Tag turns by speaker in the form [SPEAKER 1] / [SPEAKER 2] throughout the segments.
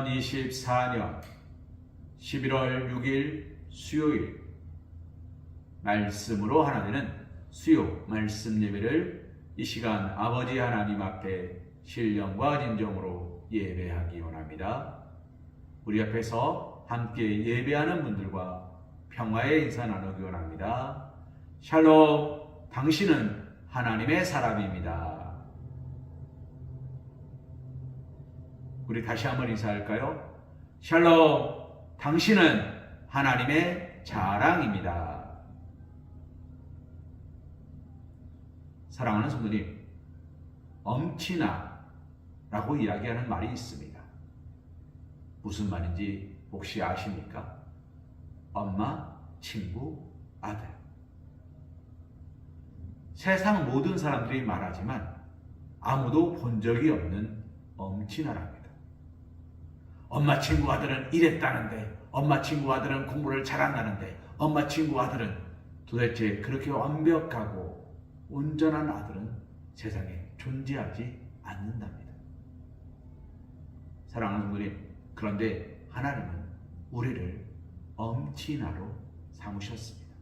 [SPEAKER 1] 2024년 11월 6일 수요일 말씀으로 하나 되는 수요 말씀 예배를 이 시간 아버지 하나님 앞에 신령과 진정으로 예배하기 원합니다. 우리 앞에서 함께 예배하는 분들과 평화의 인사 나누기 원합니다. 샬롬, 당신은 하나님의 사람입니다. 우리 다시 한번 인사할까요? 샬롬, 당신은 하나님의 자랑입니다. 사랑하는 성도님, 엄친아 라고 이야기하는 말이 있습니다. 무슨 말인지 혹시 아십니까? 엄마, 친구, 아들. 세상 모든 사람들이 말하지만 아무도 본 적이 없는 엄친아랍니다. 엄마 친구 아들은 이랬다는데, 엄마 친구 아들은 공부를 잘한다는데, 엄마 친구 아들은 도대체 그렇게 완벽하고 온전한 아들은 세상에 존재하지 않는답니다. 사랑하는 성도님, 그런데 하나님은 우리를 엄친아로 삼으셨습니다.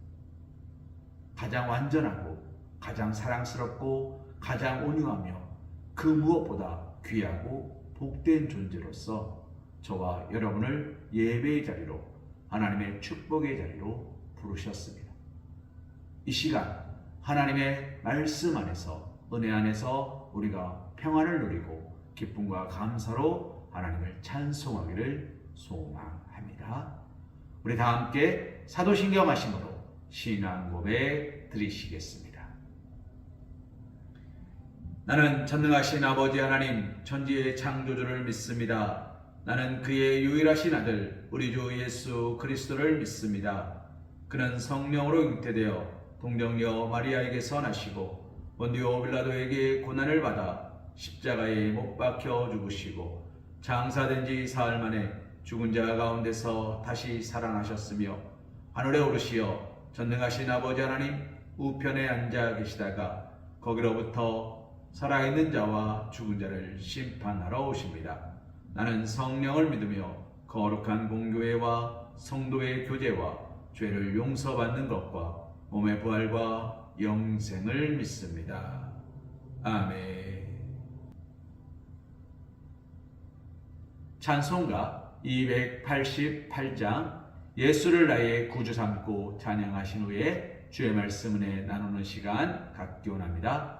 [SPEAKER 1] 가장 완전하고 가장 사랑스럽고 가장 온유하며 그 무엇보다 귀하고 복된 존재로서 저와 여러분을 예배의 자리로, 하나님의 축복의 자리로 부르셨습니다. 이 시간 하나님의 말씀 안에서, 은혜 안에서 우리가 평안을 누리고 기쁨과 감사로 하나님을 찬송하기를 소망합니다. 우리 다 함께 사도신경 하심으로 신앙 고백 드리시겠습니다. 나는 전능하신 아버지 하나님, 천지의 창조주를 믿습니다. 나는 그의 유일하신 아들 우리 주 예수 그리스도를 믿습니다. 그는 성령으로 잉태되어 동정녀 마리아에게서 나시고 본디오 빌라도에게 고난을 받아 십자가에 못 박혀 죽으시고 장사된 지 사흘 만에 죽은 자 가운데서 다시 살아나셨으며 하늘에 오르시어 전능하신 아버지 하나님 우편에 앉아 계시다가 거기로부터 살아있는 자와 죽은 자를 심판하러 오십니다. 나는 성령을 믿으며 거룩한 공교회와 성도의 교제와 죄를 용서받는 것과 몸의 부활과 영생을 믿습니다. 아멘. 찬송가 288장 예수를 나의 구주 삼고 찬양하신 후에 주의 말씀 은혜 나누는 시간 갖기 원합니다.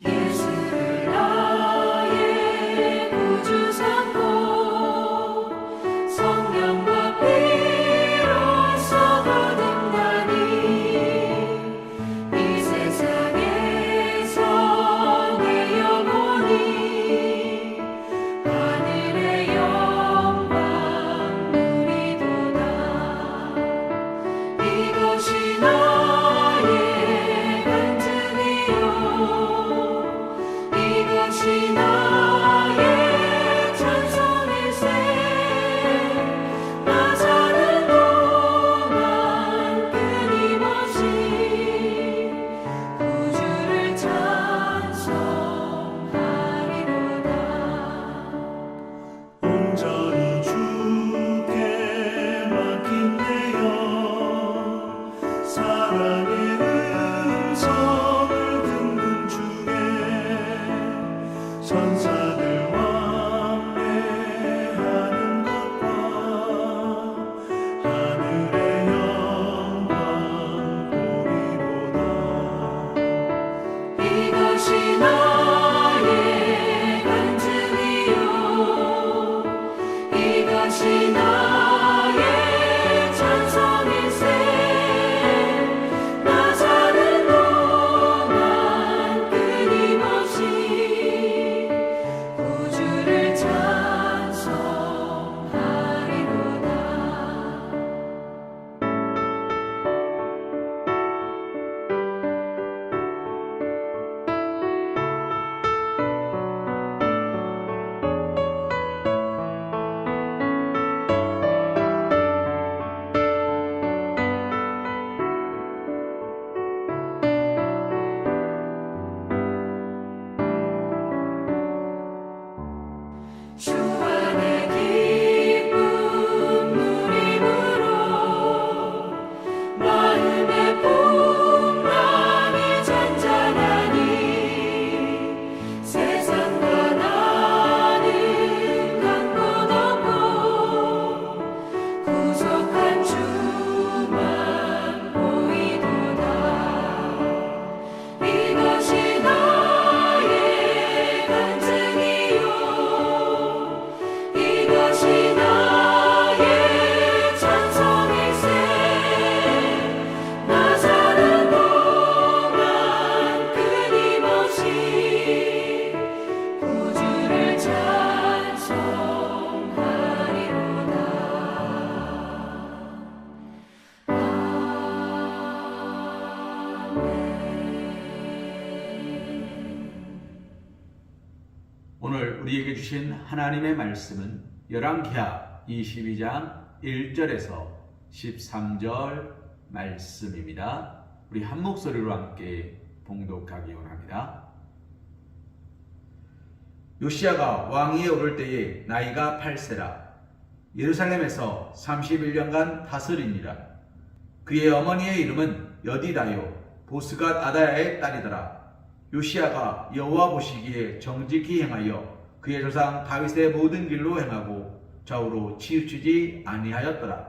[SPEAKER 2] 예수를 나의 구주 삼고
[SPEAKER 1] 우리에게 주신 하나님의 말씀은 열왕기하 22장 1절에서 13절 말씀입니다. 우리 한 목소리로 함께 봉독하기 원합니다. 요시야가 왕위에 오를 때에 나이가 8세라. 예루살렘에서 31년간 다스리니라. 그의 어머니의 이름은 여디다요 보스갓 아다야의 딸이더라. 요시야가 여호와 보시기에 정직히 행하여 그의 조상 다윗의 모든 길로 행하고 좌우로 치우치지 아니하였더라.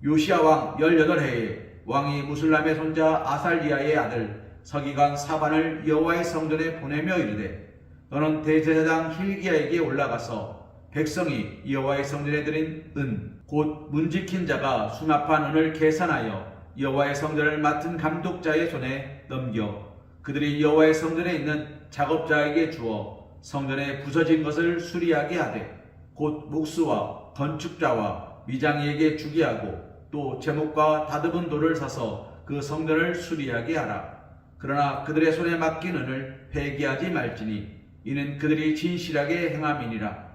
[SPEAKER 1] 요시야 왕 18해에 왕이 무술람의 손자 아살리야의 아들 서기관 사반을 여호와의 성전에 보내며 이르되 너는 대제사장 힐기야에게 올라가서 백성이 여호와의 성전에 드린 은 곧 문지킨 자가 수납한 은을 계산하여 여호와의 성전을 맡은 감독자의 손에 넘겨 그들이 여호와의 성전에 있는 작업자에게 주어 성전에 부서진 것을 수리하게 하되 곧 목수와 건축자와 미장이에게 주게 하고 또 제목과 다듬은 돌을 사서 그 성전을 수리하게 하라. 그러나 그들의 손에 맡긴 은을 폐기하지 말지니 이는 그들이 진실하게 행함이니라.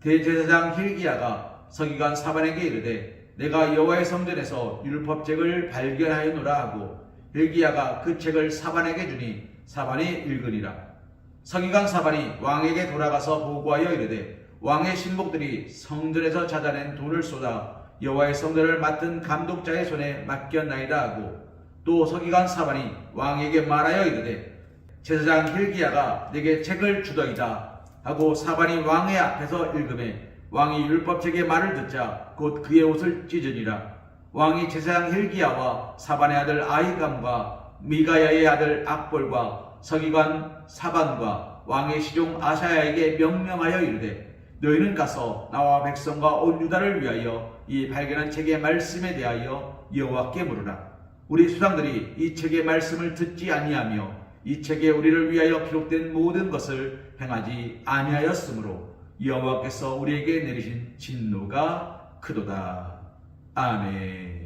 [SPEAKER 1] 대제사장 힐기야가 서기관 사반에게 이르되 내가 여호와의 성전에서 율법책을 발견하였노라 하고 힐기야가 그 책을 사반에게 주니 사반이 읽으니라. 서기관 사반이 왕에게 돌아가서 보고하여 이르되 왕의 신복들이 성전에서 찾아낸 돈을 쏟아 여호와의 성전을 맡은 감독자의 손에 맡겼나이다 하고 또 서기관 사반이 왕에게 말하여 이르되 제사장 힐기야가 내게 책을 주더이다 하고 사반이 왕의 앞에서 읽음에 왕이 율법책의 말을 듣자 곧 그의 옷을 찢으니라. 왕이 제사장 힐기야와 사반의 아들 아히감과 미가야의 아들 악볼과 서기관 사반과 왕의 시종 아사야에게 명령하여 이르되 너희는 가서 나와 백성과 온 유다를 위하여 이 발견한 책의 말씀에 대하여 여호와께 물으라. 우리 수장들이 이 책의 말씀을 듣지 아니하며 이 책에 우리를 위하여 기록된 모든 것을 행하지 아니하였으므로 여호와께서 우리에게 내리신 진노가 크도다. 아멘.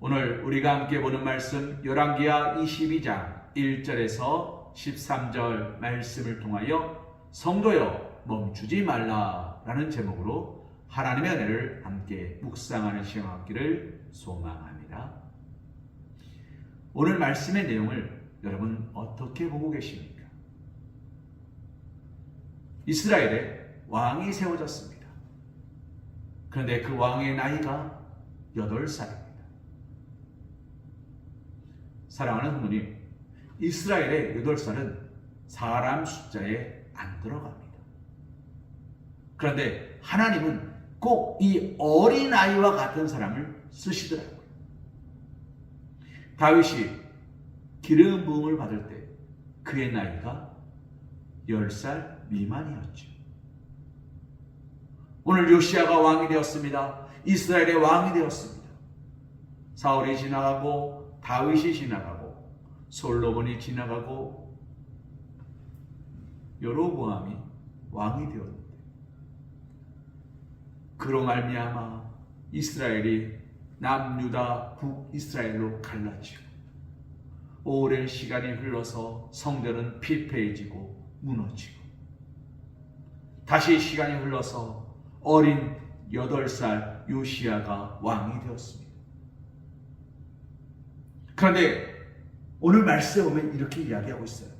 [SPEAKER 1] 오늘 우리가 함께 보는 말씀 열왕기하 22장 1절에서 13절 말씀을 통하여 성도여 멈추지 말라라는 제목으로 하나님의 은혜를 함께 묵상하는 시간 갖기를 소망합니다. 오늘 말씀의 내용을 여러분 어떻게 보고 계십니까? 이스라엘에 왕이 세워졌습니다. 그런데 그 왕의 나이가 8살입니다. 사랑하는 부모님, 이스라엘의 8살은 사람 숫자에 안 들어갑니다. 그런데 하나님은 꼭 이 어린아이와 같은 사람을 쓰시더라고요. 다윗이 기름 부음을 받을 때 그의 나이가 10살 미만이었죠. 오늘 요시야가 왕이 되었습니다. 이스라엘의 왕이 되었습니다. 사울이 지나가고 다윗이 지나가고 솔로몬이 지나가고 여로보암이 왕이 되었는데 그로 말미암아 이스라엘이 남유다 북이스라엘로 갈라지고 오랜 시간이 흘러서 성전은 피폐해지고 무너지고 다시 시간이 흘러서 어린 8살 요시야가 왕이 되었습니다. 그런데 오늘 말씀에 보면 이렇게 이야기하고 있어요.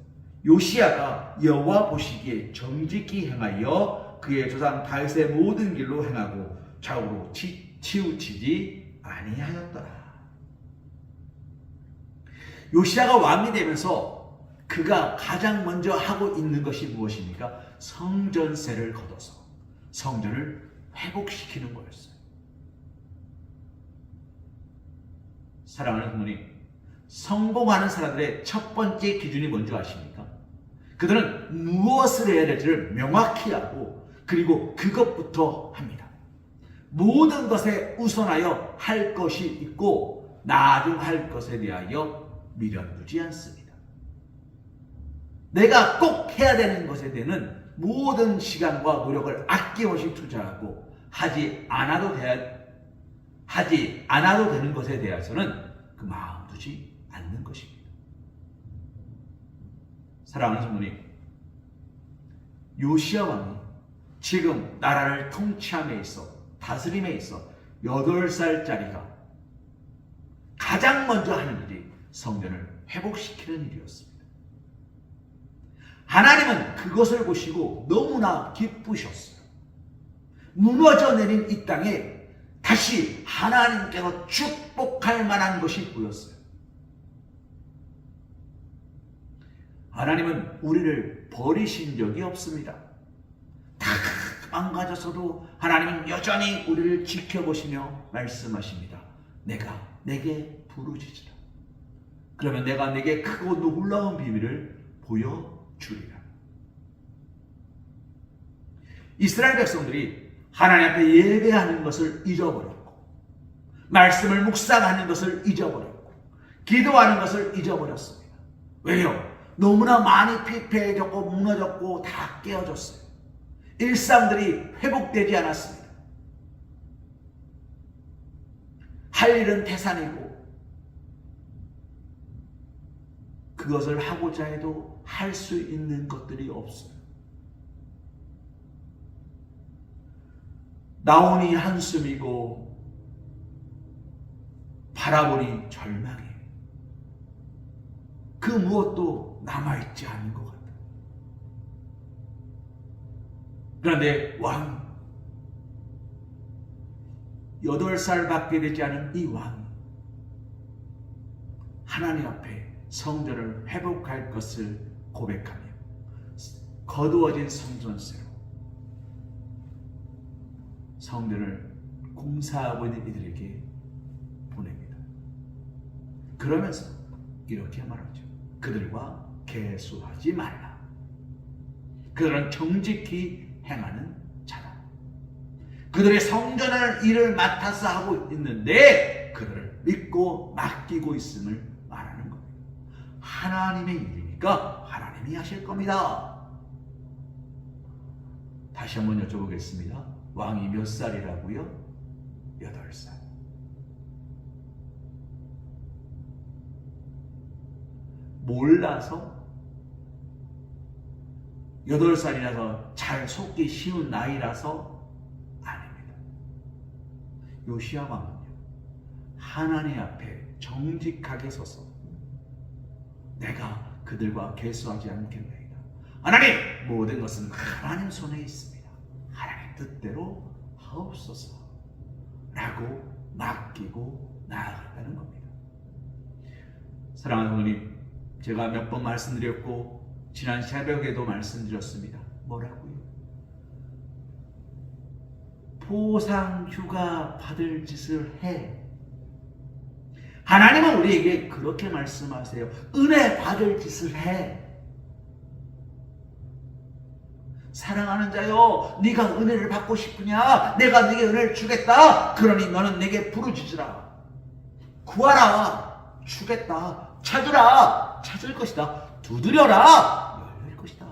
[SPEAKER 1] 요시야가 여호와 보시기에 정직히 행하여 그의 조상 다윗의 모든 길로 행하고 좌우로 치우치지 아니하였더라. 요시야가 왕이 되면서 그가 가장 먼저 하고 있는 것이 무엇입니까? 성전세를 걷어서 성전을 회복시키는 거였어요. 사랑하는 부모님, 성공하는 사람들의 첫 번째 기준이 뭔지 아십니까? 그들은 무엇을 해야 될지를 명확히 하고 그리고 그것부터 합니다. 모든 것에 우선하여 할 것이 있고 나중 할 것에 대하여 미련두지 않습니다. 내가 꼭 해야 되는 것에 대한 모든 시간과 노력을 아낌없이 투자하고 하지 않아도 되는 것에 대해서는 그 마음 두지 않는 것입니다. 사랑하는 성도님, 요시야 왕이 지금 나라를 통치함에 있어, 다스림에 있어 8살짜리가 가장 먼저 하는 일이 성전을 회복시키는 일이었습니다. 하나님은 그것을 보시고 너무나 기쁘셨어요. 무너져 내린 이 땅에 다시 하나님께서 축복할 만한 것이 보였어요. 하나님은 우리를 버리신 적이 없습니다. 다 망가졌어도 하나님은 여전히 우리를 지켜보시며 말씀하십니다. 내가 내게 부르짖으라. 그러면 내가 내게 크고 놀라운 비밀을 보여주리라. 이스라엘 백성들이 하나님 앞에 예배하는 것을 잊어버렸고, 말씀을 묵상하는 것을 잊어버렸고, 기도하는 것을 잊어버렸습니다. 왜요? 너무나 많이 피폐해졌고 무너졌고 다 깨어졌어요. 일상들이 회복되지 않았습니다. 할 일은 태산이고 그것을 하고자 해도 할 수 있는 것들이 없어요. 나오니 한숨이고 바라보니 절망이에요. 그 무엇도 남아있지 않은 것 같아요. 그런데 왕, 8살밖에 되지 않은 이 왕이 하나님 앞에 성전을 회복할 것을 고백하며 거두어진 성전세로 성전을 공사하고 있는 이들에게 보냅니다. 그러면서 이렇게 말하죠. 그들과 계수하지 말라. 그들은 정직히 행하는 자다. 그들의 성전을 일을 맡아서 하고 있는데 그들을 믿고 맡기고 있음을 말하는 겁니다. 하나님의 일이니까 하나님이 하실 겁니다. 다시 한번 여쭤보겠습니다. 왕이 몇 살이라고요? 8살. 몰라서 8살이라서 잘 속기 쉬운 나이라서 아닙니다. 요시야 왕은요, 하나님 앞에 정직하게 서서 내가 그들과 계수하지 않겠나이다. 하나님, 모든 것은 하나님 손에 있습니다. 하나님 뜻대로 하옵소서 라고 맡기고 나아갔다는 겁니다. 사랑하는 성도님, 제가 몇 번 말씀드렸고 지난 새벽에도 말씀드렸습니다. 뭐라고요? 보상 휴가 받을 짓을 해. 하나님은 우리에게 그렇게 말씀하세요. 은혜 받을 짓을 해. 사랑하는 자여, 네가 은혜를 받고 싶으냐? 내가 네게 은혜를 주겠다. 그러니 너는 내게 부르짖으라. 구하라. 주겠다. 찾으라. 찾을 것이다. 두드려라. 열릴 것이다.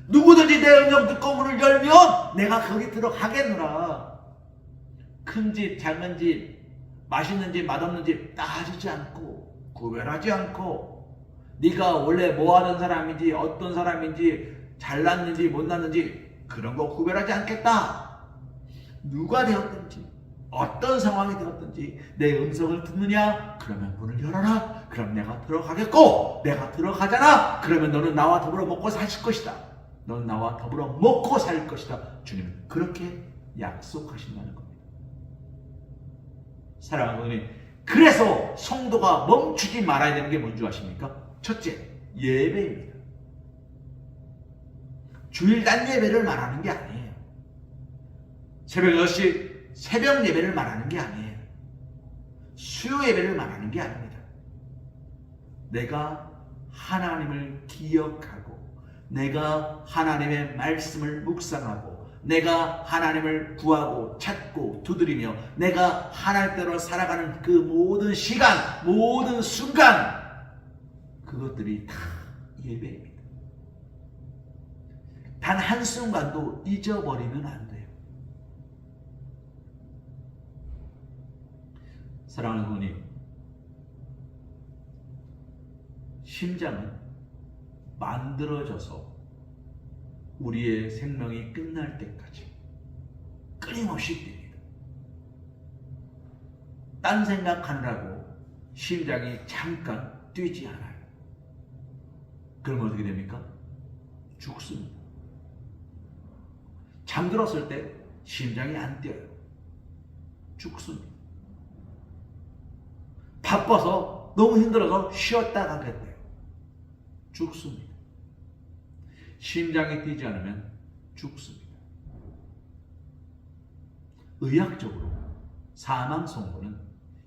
[SPEAKER 1] 누구든지 내 음성 듣고 문을 열면 내가 거기 들어가겠노라. 큰 집, 작은 집, 맛있는 집, 맛없는 집 따지지 않고 구별하지 않고 네가 원래 뭐 하는 사람인지, 어떤 사람인지, 잘났는지 못났는지 그런 거 구별하지 않겠다. 누가 되었든지 어떤 상황이 되었든지 내 음성을 듣느냐? 그러면 문을 열어라. 그럼 내가 들어가겠고, 내가 들어가잖아. 그러면 너는 나와 더불어 먹고 살 것이다. 너는 나와 더불어 먹고 살 것이다. 주님은 그렇게 약속하신다는 겁니다. 사랑하는 분이, 그래서 성도가 멈추지 말아야 되는 게 뭔지 아십니까? 첫째, 예배입니다. 주일날 예배를 말하는 게 아니에요. 새벽 6시 새벽 예배를 말하는 게 아니에요. 수요 예배를 말하는 게 아닙니다. 내가 하나님을 기억하고, 내가 하나님의 말씀을 묵상하고, 내가 하나님을 구하고 찾고 두드리며 내가 하나님대로 살아가는 그 모든 시간, 모든 순간, 그것들이 다 예배입니다. 단 한순간도 잊어버리면 안 돼요. 사랑하는 부모님, 심장은 만들어져서 우리의 생명이 끝날 때까지 끊임없이 뜁니다. 딴 생각하느라고 심장이 잠깐 뛰지 않아요. 그럼 어떻게 됩니까? 죽습니다. 잠들었을 때 심장이 안 뛰어요. 죽습니다. 바빠서 너무 힘들어서 쉬었다 가겠대요. 죽습니다. 심장이 뛰지 않으면 죽습니다. 의학적으로 사망 선고는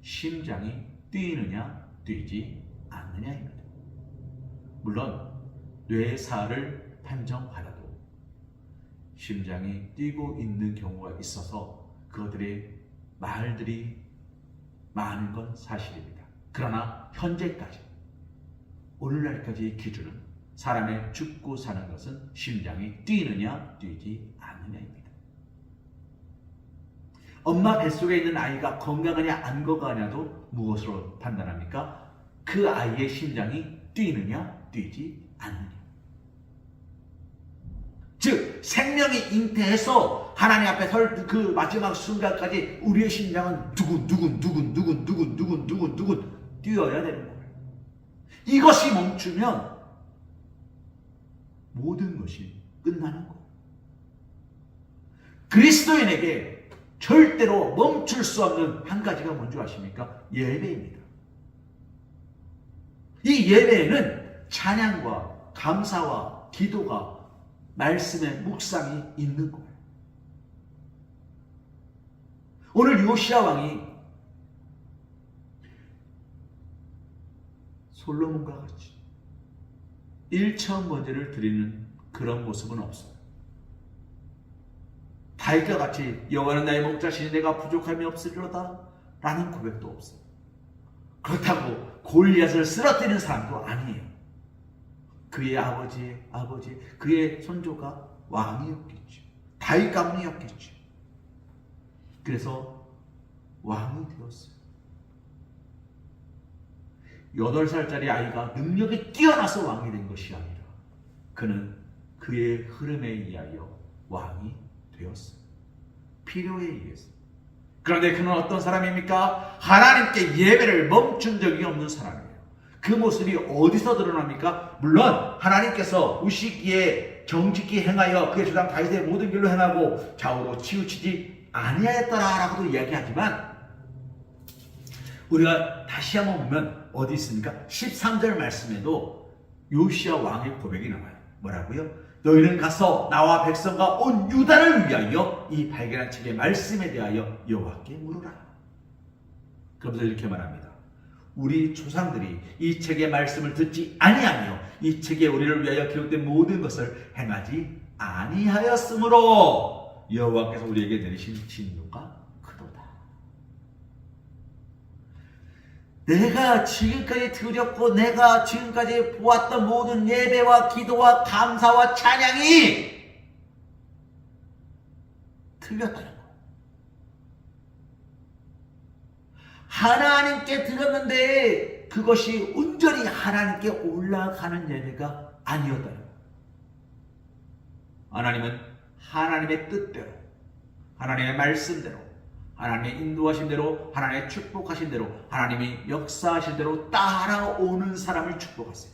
[SPEAKER 1] 심장이 뛰느냐 뛰지 않느냐입니다. 물론 뇌사를 판정하여도 심장이 뛰고 있는 경우가 있어서 그것들의 말들이 많은 건 사실입니다. 그러나 현재까지 오늘날까지의 기준은 사람의 죽고 사는 것은 심장이 뛰느냐 뛰지 않느냐입니다. 엄마 뱃속에 있는 아이가 건강하냐 안 건강하냐도 무엇으로 판단합니까? 그 아이의 심장이 뛰느냐 뛰지 않느냐. 즉 생명이 잉태해서 하나님 앞에 설 그 마지막 순간까지 우리의 심장은 두근두근 뛰어야 되는 거예요. 이것이 멈추면 모든 것이 끝나는 거예요. 그리스도인에게 절대로 멈출 수 없는 한 가지가 뭔지 아십니까? 예배입니다. 이 예배에는 찬양과 감사와 기도가 말씀의 묵상이 있는 거예요. 오늘 요시야 왕이 솔로몬과 같이 일천번제를 드리는 그런 모습은 없어요. 다윗과 같이 여호와는 나의 목자시니 내가 부족함이 없으리로다 라는 고백도 없어요. 그렇다고 골리앗을 쓰러뜨리는 사람도 아니에요. 그의 아버지의 아버지, 그의 손조가 왕이었겠죠. 다윗 가문이었겠죠. 그래서 왕이 되었어요. 8살짜리 아이가 능력이 뛰어나서 왕이 된 것이 아니라 그는 그의 흐름에 의하여 왕이 되었어요. 필요에 의해서. 그런데 그는 어떤 사람입니까? 하나님께 예배를 멈춘 적이 없는 사람이에요. 그 모습이 어디서 드러납니까? 물론 하나님께서 우시기에 정직히 행하여 그의 조상 다윗의 모든 길로 행하고 좌우로 치우치지 아니하였더라라고도 이야기하지만 우리가 다시 한번 보면 어디 있습니까? 13절 말씀에도 요시야 왕의 고백이 나와요. 뭐라고요? 너희는 가서 나와 백성과 온 유다를 위하여 이 발견한 책의 말씀에 대하여 여호와께 물으라. 그러면서 이렇게 말합니다. 우리 조상들이 이 책의 말씀을 듣지 아니하며 이 책에 우리를 위하여 기록된 모든 것을 행하지 아니하였으므로 여호와께서 우리에게 내리신 진노가 크도다. 내가 지금까지 드렸고 내가 지금까지 보았던 모든 예배와 기도와 감사와 찬양이 틀렸다는 거예요. 하나님께 드렸는데 그것이 온전히 하나님께 올라가는 예배가 아니었다는 거예요. 하나님은 하나님의 뜻대로, 하나님의 말씀대로, 하나님의 인도하신 대로, 하나님의 축복하신 대로, 하나님이 역사하신 대로 따라오는 사람을 축복하세요.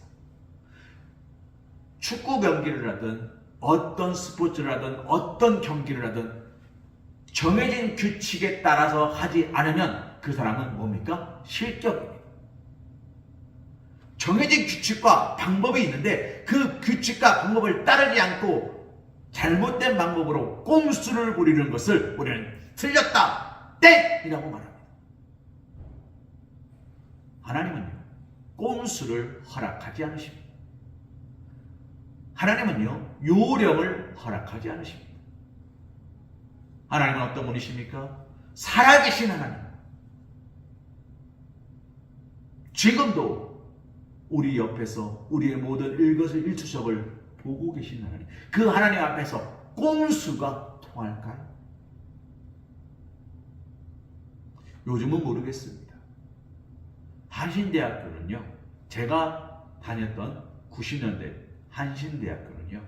[SPEAKER 1] 축구 경기를 하든 어떤 스포츠를 하든 어떤 경기를 하든 정해진 규칙에 따라서 하지 않으면 그 사람은 뭡니까? 실격입니다. 정해진 규칙과 방법이 있는데 그 규칙과 방법을 따르지 않고 잘못된 방법으로 꼼수를 부리는 것을 우리는 틀렸다, 땡이라고 말합니다. 하나님은요, 꼼수를 허락하지 않으십니다. 하나님은요, 요령을 허락하지 않으십니다. 하나님은 어떤 분이십니까? 살아계신 하나님. 지금도 우리 옆에서 우리의 모든 일거수일투족을 보고 계신 하나님. 그 하나님 앞에서 꼼수가 통할까요? 요즘은 모르겠습니다. 한신대학교는요, 제가 다녔던 90년대 한신대학교는요,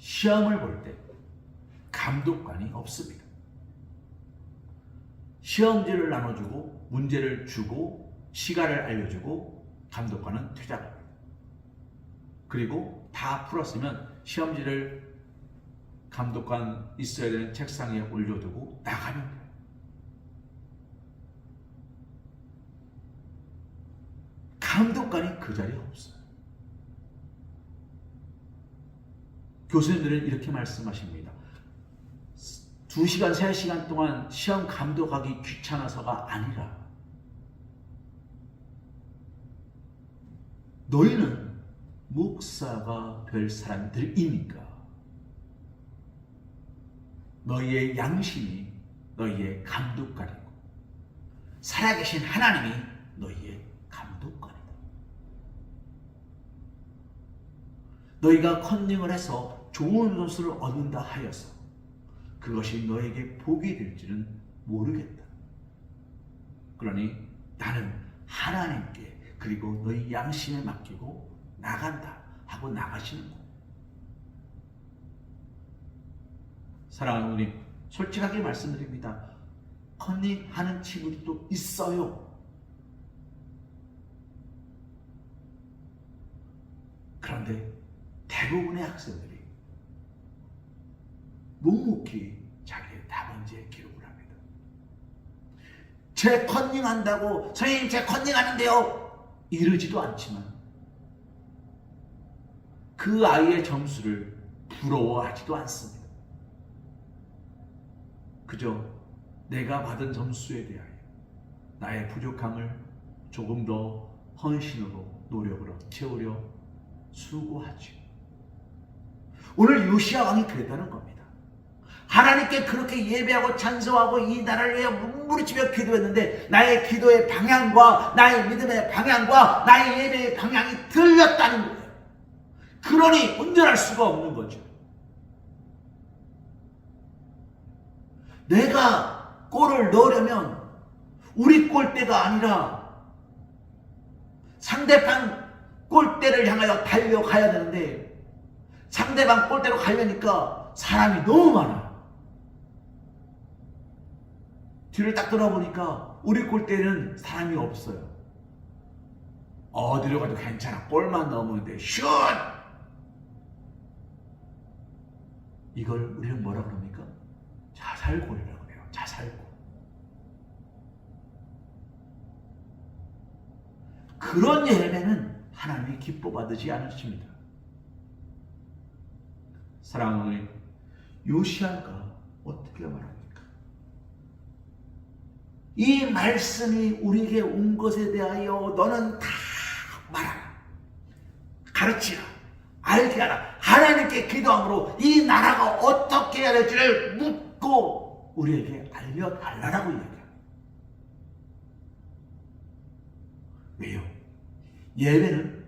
[SPEAKER 1] 시험을 볼 때 감독관이 없습니다. 시험지를 나눠주고 문제를 주고 시간을 알려주고 감독관은 퇴장합니다. 그리고 다 풀었으면 시험지를 감독관 있어야 되는 책상에 올려두고 나가면 돼요. 감독관이 그 자리에 없어요. 교수님들은 이렇게 말씀하십니다. 2시간, 3시간 동안 시험 감독하기 귀찮아서가 아니라 너희는 목사가 될 사람들이니까 너희의 양심이 너희의 감독관이고 살아계신 하나님이 너희의 감독관이다. 너희가 컨닝을 해서 좋은 것을 얻는다 하여서 그것이 너에게 복이 될지는 모르겠다. 그러니 나는 하나님께 그리고 너희 양심에 맡기고 나간다 하고 나가시는 거예요. 사랑하는 누님, 솔직하게 말씀드립니다. 컨닝하는 친구들도 있어요. 그런데 대부분의 학생들이 묵묵히 자기의 답안지에 기록을 합니다. 제 컨닝한다고 선생님 제 컨닝하는데요 이러지도 않지만 그 아이의 점수를 부러워하지도 않습니다. 그저 내가 받은 점수에 대하여 나의 부족함을 조금 더 헌신으로 노력으로 채우려 수고하죠. 오늘 요시야 왕이 그랬다는 겁니다. 하나님께 그렇게 예배하고 찬송하고 이 나라를 위해 몸부림치며 기도했는데 나의 기도의 방향과 나의 믿음의 방향과 나의 예배의 방향이 틀렸다는 거예요. 그러니 온전할 수가 없는 거죠. 내가 골을 넣으려면 우리 골대가 아니라 상대방 골대를 향하여 달려가야 되는데 상대방 골대로 가려니까 사람이 너무 많아. 뒤를 딱 돌아보니까 우리 골대는 사람이 없어요. 어디로 가도 괜찮아. 골만 넣으면 돼. 슛! 이걸 우리는 뭐라 그럽니까? 자살골이라고 해요. 자살골. 그런 예배는 하나님이 기뻐 받으지 않으십니다. 사랑하는 요시야가 어떻게 말합니까? 이 말씀이 우리에게 온 것에 대하여 너는 다 말하라. 가르치라. 알게 하라. 하나님께 기도함으로 이 나라가 어떻게 해야 될지를 묻고 우리에게 알려달라고 얘기합니다. 왜요? 예배는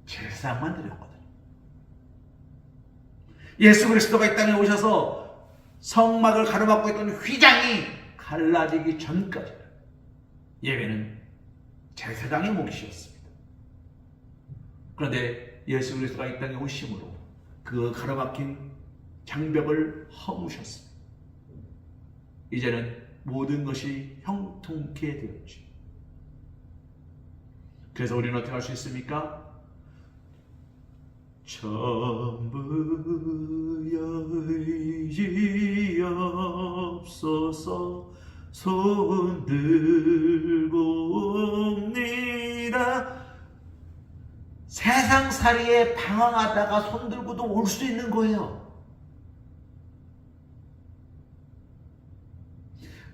[SPEAKER 1] 제사장만 드렸거든요. 예수 그리스도가 이 땅에 오셔서 성막을 가로막고 있던 휘장이 갈라지기 전까지는 예배는 제사장의 몫이었습니다. 그런데 예수 그리스도가 이 땅에 오심으로 그 가로막힌 장벽을 허무셨습니다. 이제는 모든 것이 형통케 되었죠. 그래서 우리는 어떻게 할 수 있습니까? 전부 여의지옵소서 손 들고 옵니다. 세상살이에 방황하다가 손 들고도 올 수 있는 거예요.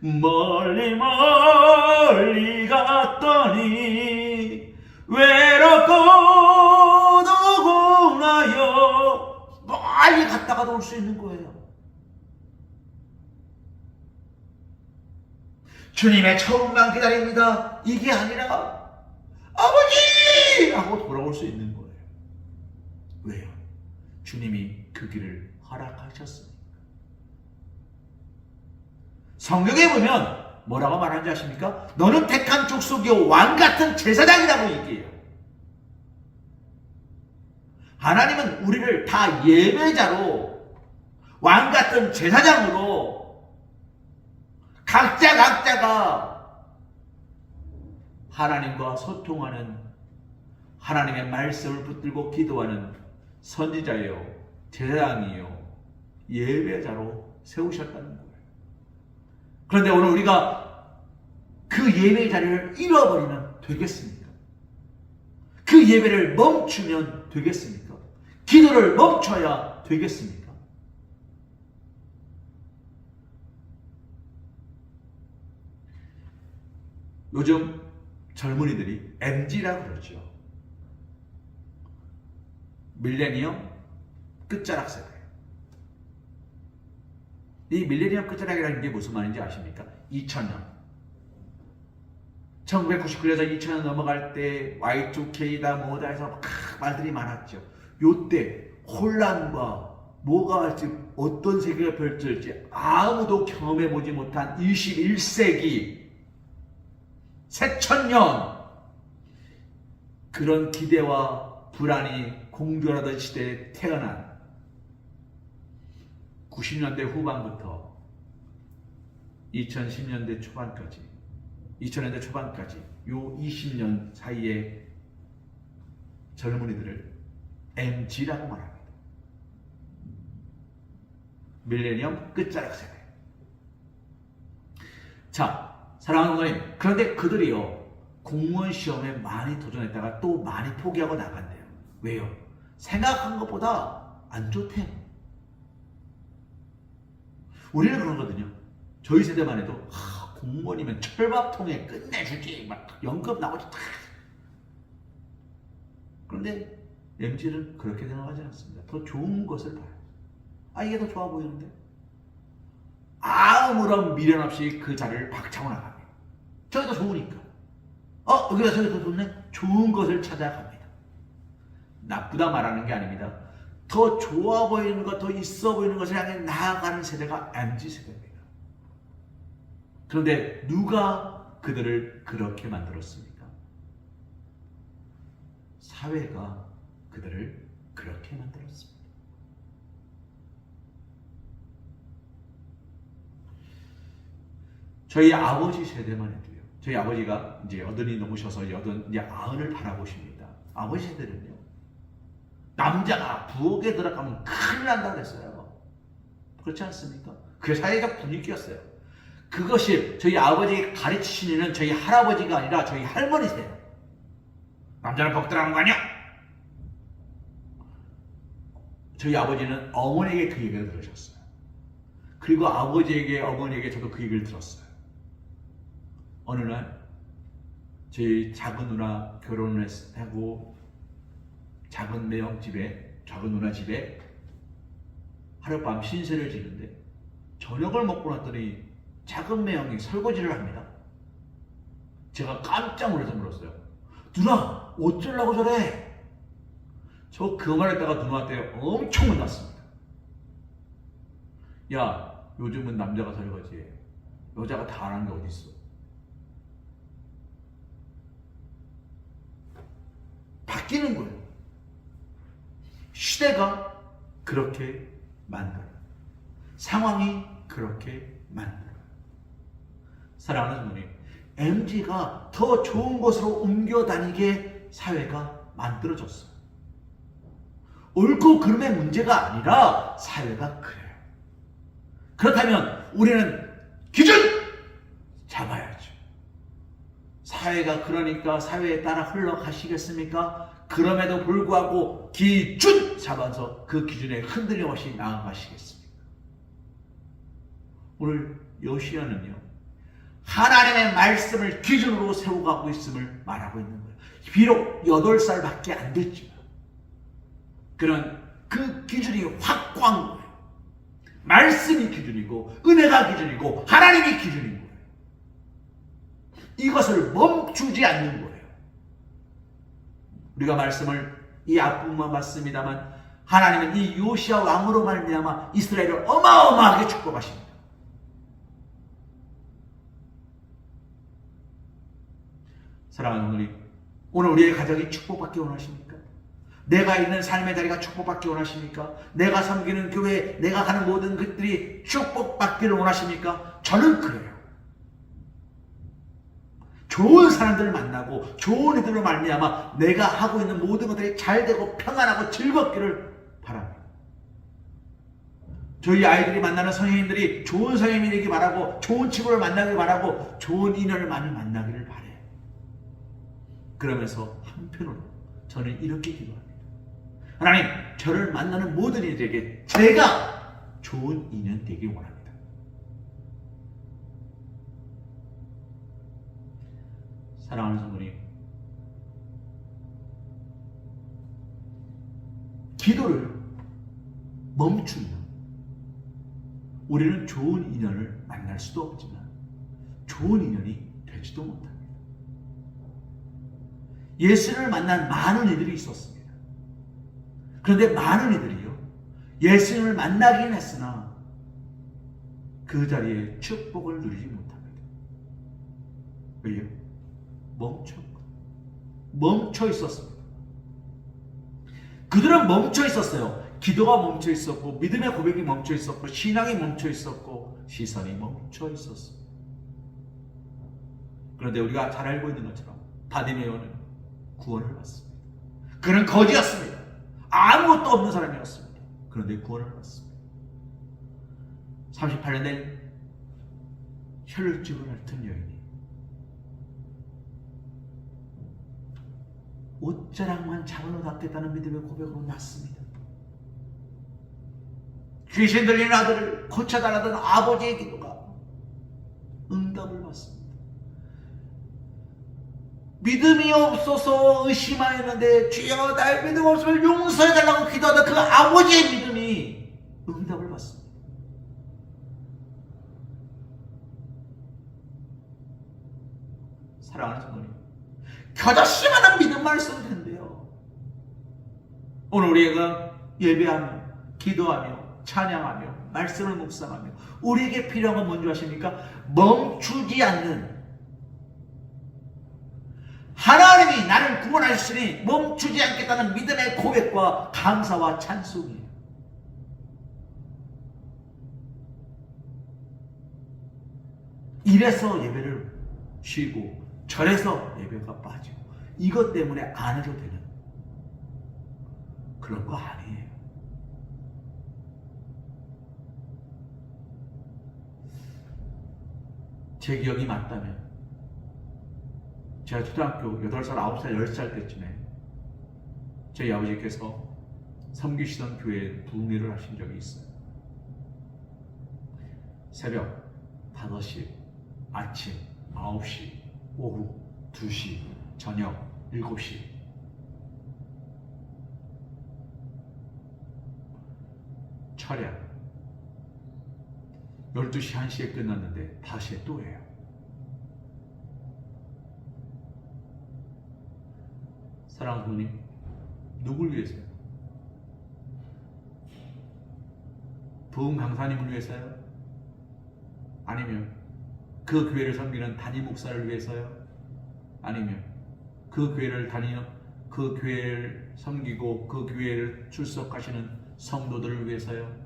[SPEAKER 1] 멀리 멀리 갔더니 외롭고 누구나요. 멀리 갔다가도 올 수 있는 거예요. 주님의 처음만 기다립니다. 이게 아니라 아버지! 하고 돌아올 수 있는 거예요. 왜요? 주님이 그 길을 허락하셨습니다. 성경에 보면 뭐라고 말하는지 아십니까? 너는 택한 족속이요 왕같은 제사장이라고 얘기해요. 하나님은 우리를 다 예배자로, 왕 같은 제사장으로 각자가 하나님과 소통하는, 하나님의 말씀을 붙들고 기도하는 선지자예요, 제사장이요, 예배자로 세우셨다는 거예요. 그런데 오늘 우리가 그 예배 자리를 잃어버리면 되겠습니까? 그 예배를 멈추면 되겠습니까? 기도를 멈춰야 되겠습니까? 요즘 젊은이들이 MZ라고 그러죠. 밀레니엄 끝자락 세대. 이 밀레니엄 끝자락이라는 게 무슨 말인지 아십니까? 2000년. 1999년에서 2000년 넘어갈 때 Y2K다 뭐다 해서 막 말들이 많았죠. 요때 혼란과 뭐가 할지, 어떤 세계가 펼쳐질지 아무도 경험해보지 못한 21세기 새천년, 그런 기대와 불안이 공존하던 시대에 태어난 90년대 후반부터 2010년대 초반까지, 2000년대 초반까지 요 20년 사이에 젊은이들을 MG라고 말합니다. 밀레니엄 끝자락 세대. 자, 사랑하는 어머님, 그런데 그들이요, 공무원 시험에 많이 도전했다가 또 많이 포기하고 나간대요. 왜요? 생각한 것보다 안 좋대요. 우리는 그러거든요. 저희 세대만 해도 공무원이면 철밥통에 끝내주지, 막 연금 나오지. 그런데 MZ는 그렇게 생각하지 않습니다. 더 좋은 것을 봐요. 이게 더 좋아 보이는데 아무런 미련 없이 그 자리를 박차고 나갑니다. 저게 더 좋으니까. 여기가 저게 더 좋네? 좋은 것을 찾아갑니다. 나쁘다 말하는 게 아닙니다. 더 좋아 보이는 것, 더 있어 보이는 것을 향해 나아가는 세대가 MZ 세대입니다. 그런데 누가 그들을 그렇게 만들었습니까? 사회가 그들을 그렇게 만들었습니다. 저희 아버지 세대만 해도요. 저희 아버지가 이제 여든이 넘으셔서 이제 90을 바라보십니다. 아버지 세대는요, 남자가 부엌에 들어가면 큰일 난다고 그랬어요. 그렇지 않습니까? 그게 사회적 분위기였어요. 그것이 저희 아버지 가르치시는 저희 할아버지가 아니라 저희 할머니세요. 남자는 벅 들어가는 거 아니야? 저희 아버지는 어머니에게 그 얘기를 들으셨어요. 그리고 아버지에게, 어머니에게 저도 그 얘기를 들었어요. 어느 날 저희 작은 누나 결혼을 하고 작은 매형 집에, 작은 누나 집에 하룻밤 신세를 지는데 저녁을 먹고 났더니 작은 매형이 설거지를 합니다. 제가 깜짝 놀라서 물었어요. 누나, 어쩌려고 저래? 저 그 말했다가 누나한테 엄청 혼났습니다. 야, 요즘은 남자가 설거지해. 여자가 다 안 하는 게 어딨어? 바뀌는 거예요. 시대가 그렇게 만들어요. 상황이 그렇게 만들어요. 사랑하는 성도님, MZ가 더 좋은 곳으로 옮겨 다니게 사회가 만들어졌어요. 옳고 그름의 문제가 아니라 사회가 그래요. 그렇다면 우리는 기준 잡아야죠. 사회가 그러니까 사회에 따라 흘러가시겠습니까? 그럼에도 불구하고 기준 잡아서 그 기준에 흔들림 없이 나아가시겠습니까? 오늘 요시야는요, 하나님의 말씀을 기준으로 세워가고 있음을 말하고 있는 거예요. 비록 8살밖에 안 됐지만 그런 그 기준이 확고한 거예요. 말씀이 기준이고 은혜가 기준이고 하나님이 기준인 거예요. 이것을 멈추지 않는 거예요. 우리가 말씀을 이 앞부분만 봤습니다만 하나님은 이 요시야 왕으로 말미암아 이스라엘을 어마어마하게 축복하십니다. 사랑하는 오늘 우리의 가정이 축복받기 원하십니까? 내가 있는 삶의 자리가 축복받기 원하십니까? 내가 섬기는 교회, 내가 가는 모든 것들이 축복받기를 원하십니까? 저는 그래요. 좋은 사람들을 만나고 좋은 이들로 말미암아 내가 하고 있는 모든 것들이 잘되고 평안하고 즐겁기를 바랍니다. 저희 아이들이 만나는 선생님들이 좋은 선생님이 되기 바라고, 좋은 친구를 만나길 바라고, 좋은 인연을 많이 만나기를 바래요. 그러면서 한편으로 저는 이렇게 기도합니다. 하나님, 저를 만나는 모든 이들에게 제가 좋은 인연 되길 원합니다. 사랑하는 성도님, 기도를 멈추면 우리는 좋은 인연을 만날 수도 없지만 좋은 인연이 되지도 못합니다. 예수를 만난 많은 이들이 있었습니다. 그런데 많은 이들이요, 예수님을 만나긴 했으나 그 자리에 축복을 누리지 못합니다. 왜요? 멈춰 있었습니다. 그들은 멈춰 있었어요. 기도가 멈춰 있었고, 믿음의 고백이 멈춰 있었고, 신앙이 멈춰 있었고, 시선이 멈춰 있었습니다. 그런데 우리가 잘 알고 있는 것처럼 바디메오는 구원을 받습니다. 그는 거지였습니다. 아무것도 없는 사람이었습니다. 그런데 구원을 받습니다. 38년 된 혈육증을 앓던 여인이 옷자락만 잡아놓고 낫겠다는 믿음의 고백으로 났습니다. 귀신 들리는 아들을 고쳐달라던 아버지의 기도가 응답을 받습니다. 믿음이 없어서 의심하였는데 주여 나의 믿음 없으면 용서해달라고 기도하던 그 아버지의 믿음이 응답을 받습니다. 사랑하는 성도님, 겨자씨만한 믿음만 있어도 된대요. 오늘 우리가 예배하며 기도하며 찬양하며 말씀을 묵상하며 우리에게 필요한 건 뭔지 아십니까? 멈추지 않는, 하나님이 나를 구원하셨으니 멈추지 않겠다는 믿음의 고백과 감사와 찬송이에요. 이래서 예배를 쉬고 저래서 예배가 빠지고 이것 때문에 안 해도 되는 그런 거 아니에요. 제 기억이 맞다면 제가 초등학교 8살, 9살, 10살 때쯤에 저희 아버지께서 섬기시던 교회에 부흥회를 하신 적이 있어요. 새벽 5시, 아침 9시, 오후 2시, 저녁 7시. 철야 12시, 1시에 끝났는데 5시에 또 해요. 사랑하는 부모님, 누굴 위해서요? 부흥 강사님을 위해서요? 아니면 그 교회를 섬기는 담임 목사를 위해서요? 아니면 그 교회를 그 교회를 섬기고 그 교회를 출석하시는 성도들을 위해서요?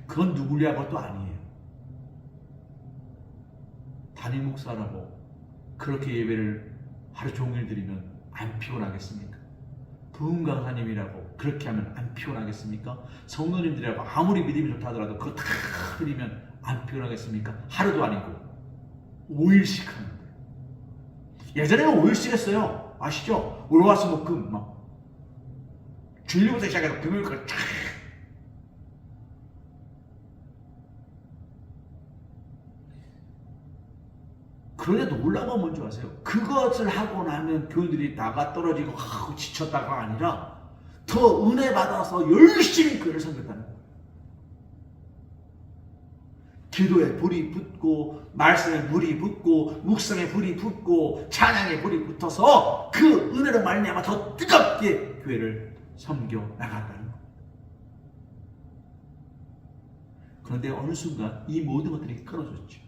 [SPEAKER 1] 그건 누구냐고 또 아니에요. 담임 목사라고 그렇게 예배를 하루 종일 드리면 안 피곤하겠습니까? 부흥 강사님이라고 그렇게 하면 안 피곤하겠습니까? 성도님들이라고 아무리 믿음이 좋다 하더라도 그거 다 드리면 안 피곤하겠습니까? 하루도 아니고 5일씩 하는데. 예전에는 5일씩 했어요. 아시죠? 월화수목금 막 주일부터 시작해서 금요일까지 쫙. 그런데 놀라운 건 뭔지 아세요? 그것을 하고 나면 교인들이 나가 떨어지고 지쳤다가 아니라 더 은혜 받아서 열심히 교회를 섬겼다는 거예요. 기도에 불이 붙고 말씀에 불이 붙고 묵상에 불이 붙고 찬양에 불이 붙어서 그 은혜로 말미암아 더 뜨겁게 교회를 섬겨 나간다는 거예요. 그런데 어느 순간 이 모든 것들이 끊어졌죠.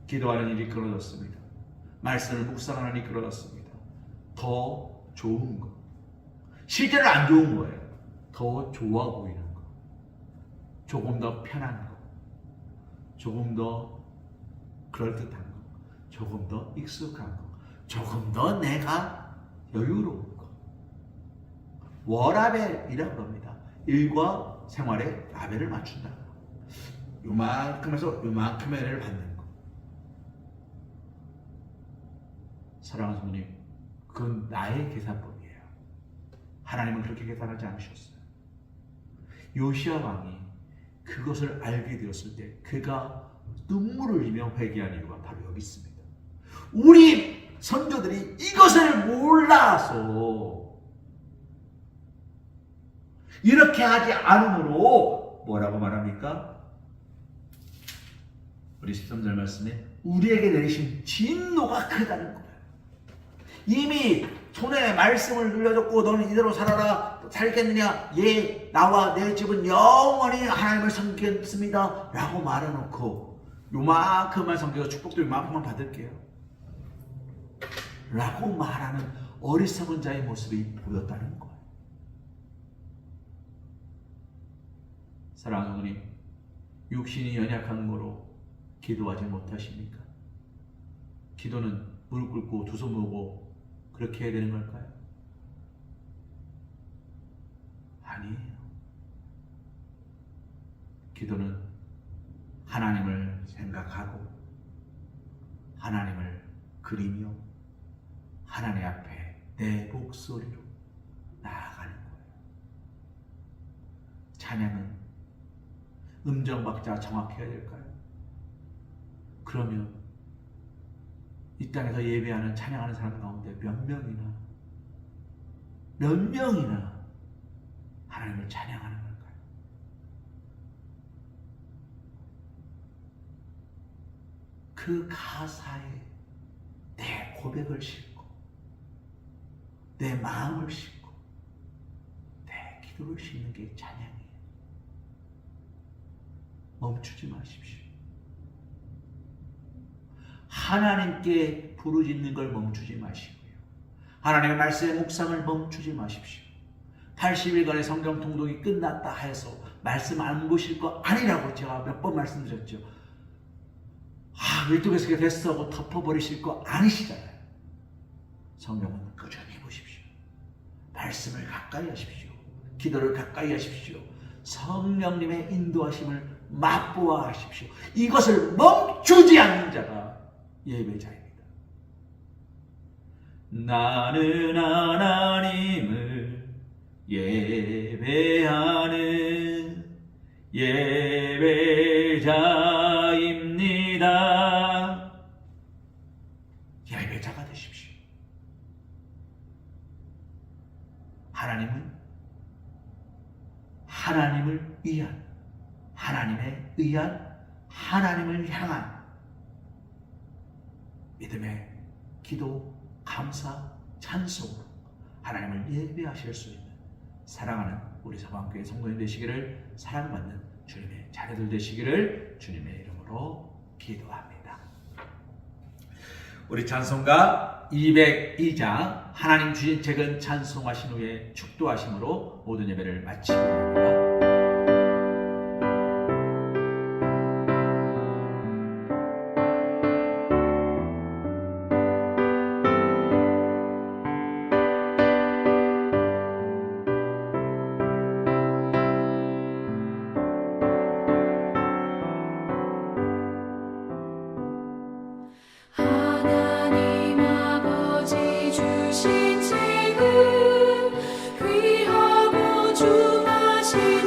[SPEAKER 1] 기도하는 일이 끊어졌습니다. 말씀을 묵상하는 일이 끊어졌습니다. 더 좋은 거. 실제로 안 좋은 거예요. 더 좋아 보이는 거. 조금 더 편한 거. 조금 더 그럴듯한 거. 조금 더 익숙한 거. 조금 더 내가 여유로운 거. 워라벨이라고 합니다. 일과 생활에 라벨을 맞춘다. 요만큼에서 요만큼의 은혜를 받는 거. 사랑하는 성도님, 그건 나의 계산법이에요. 하나님은 그렇게 계산하지 않으셨어요. 요시야 왕이 그것을 알게 되었을 때 그가 눈물을 흘리며 회개한 이유가 바로 여기 있습니다. 우리 선조들이 이것을 몰라서 이렇게 하지 않으므로 뭐라고 말합니까? 우리 13절 말씀에 우리에게 내리신 진노가 크다는 거예요. 이미 손에 말씀을 눌려줬고 너는 이대로 살아라 살겠느냐? 예, 나와 내 집은 영원히 하나님을 섬기겠습니다 라고 말해놓고 요만큼만 섬겨서 축복도 요만큼만 받을게요 라고 말하는 어리석은 자의 모습이 보였다는 거예요. 사랑하는 성도님, 육신이 연약한 거로 기도하지 못하십니까? 기도는 무릎 꿇고 두 손 모으고 그렇게 해야 되는 걸까요? 아니에요. 기도는 하나님을 생각하고 하나님을 그리며 하나님 앞에 내 목소리로 나아가는 거예요. 찬양은 음정박자가 정확해야 될까요? 그러면 이 땅에서 예배하는 찬양하는 사람 가운데 몇 명이나 하나님을 찬양하는 걸까요? 그 가사에 내 고백을 싣고 내 마음을 싣고 내 기도를 싣는 게 찬양이에요. 멈추지 마십시오. 하나님께 부르짖는 걸 멈추지 마시고요. 하나님의 말씀의 묵상을 멈추지 마십시오. 80일간의 성경 통독이 끝났다 해서 말씀 안 보실 거 아니라고 제가 몇 번 말씀드렸죠. 일독에서 됐어 하고 덮어버리실 거 아니시잖아요. 성경은 꾸준히 보십시오. 말씀을 가까이 하십시오. 기도를 가까이 하십시오. 성령님의 인도하심을 맛보아 하십시오. 이것을 멈추지 않는 자가 예배자입니다. 나는 하나님을 예배하는 예배자입니다. 예배자가 되십시오. 하나님은 하나님을 위한, 하나님에 의한, 하나님을 향한 믿음의 기도, 감사, 찬송으로 하나님을 예배하실 수 있는 사랑하는 우리 서방교회 성도님 되시기를, 사랑받는 주님의 자녀들 되시기를 주님의 이름으로 기도합니다. 우리 찬송가 202장 하나님 주신 책은 찬송하신 후에 축도하심으로 모든 예배를 마치기 바랍니다.
[SPEAKER 2] 하나님 아버지 주신 책은 귀하고 중하신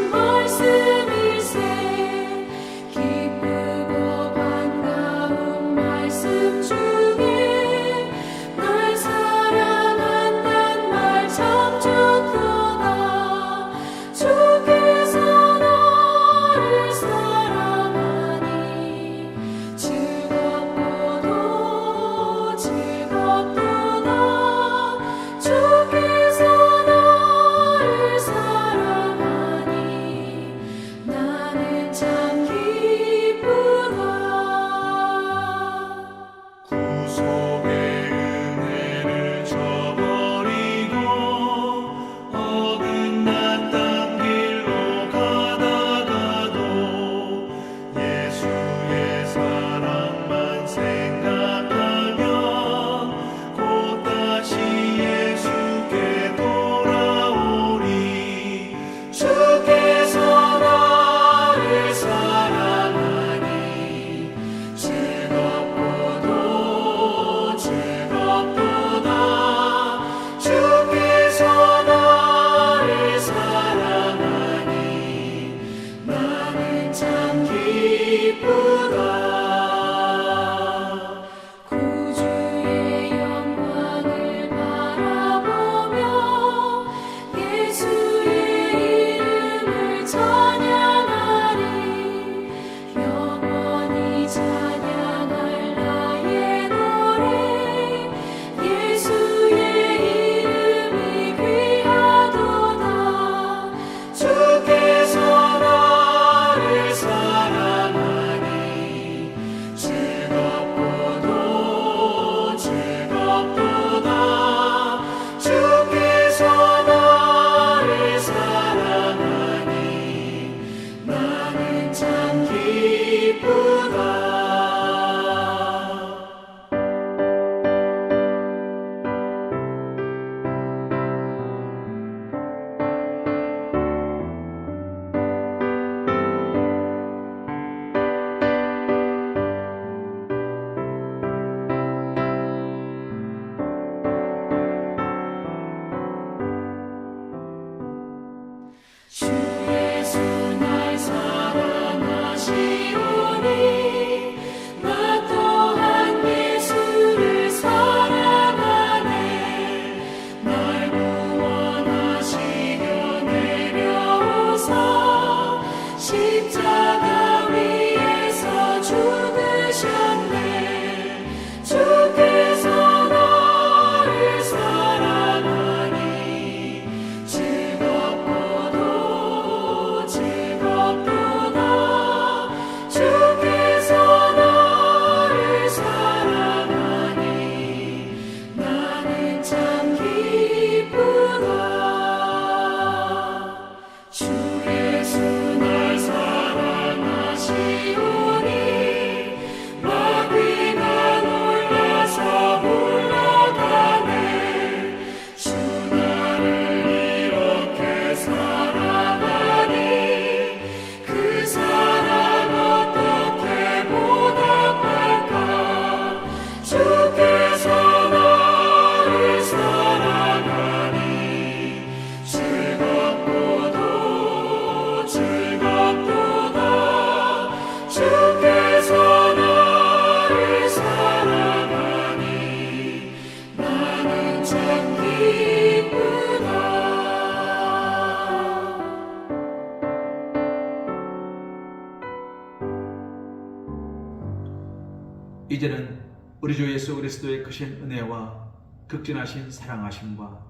[SPEAKER 1] 이제는 우리 주 예수 그리스도의 크신 은혜와 극진하신 사랑하심과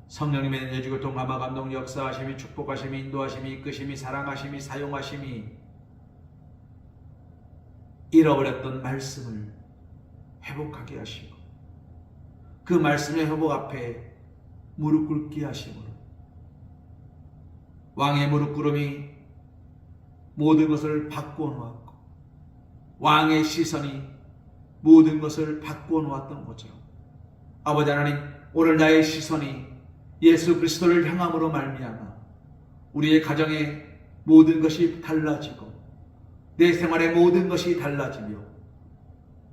[SPEAKER 1] 성령님의 내주고 동감화 감동 역사하심이 축복하심이 인도하심이 이끄심이 사랑하심이 사용하심이 잃어버렸던 말씀을 회복하게 하시고 그 말씀의 회복 앞에 무릎 꿇게 하심으로 왕의 무릎 꿇음이 모든 것을 바꾸어 놓았고 왕의 시선이 모든 것을 바꾸어 놓았던 것처럼 아버지 하나님, 오늘 나의 시선이 예수 그리스도를 향함으로 말미암아 우리의 가정의 모든 것이 달라지고 내 생활의 모든 것이 달라지며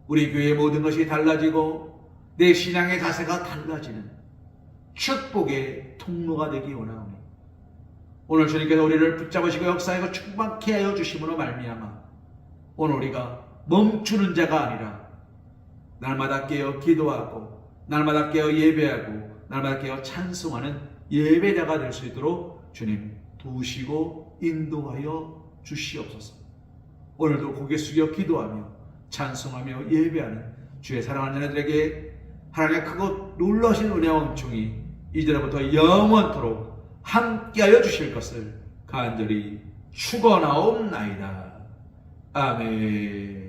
[SPEAKER 1] 우리 교회의 모든 것이 달라지고 내 신앙의 자세가 달라지는 축복의 통로가 되기 원하오니 오늘 주님께서 우리를 붙잡으시고 역사하고 충만케 하여 주심으로 말미암아 오늘 우리가 멈추는 자가 아니라 날마다 깨어 기도하고 날마다 깨어 예배하고 날마다 깨어 찬송하는 예배자가 될 수 있도록 주님 도우시고 인도하여 주시옵소서. 오늘도 고개 숙여 기도하며 찬송하며 예배하는 주의 사랑하는 자들에게 하나님의 크고 놀라신 은혜와 은총이 이제로부터 영원토록 함께하여 주실 것을 간절히 축원하옵나이다. 아멘.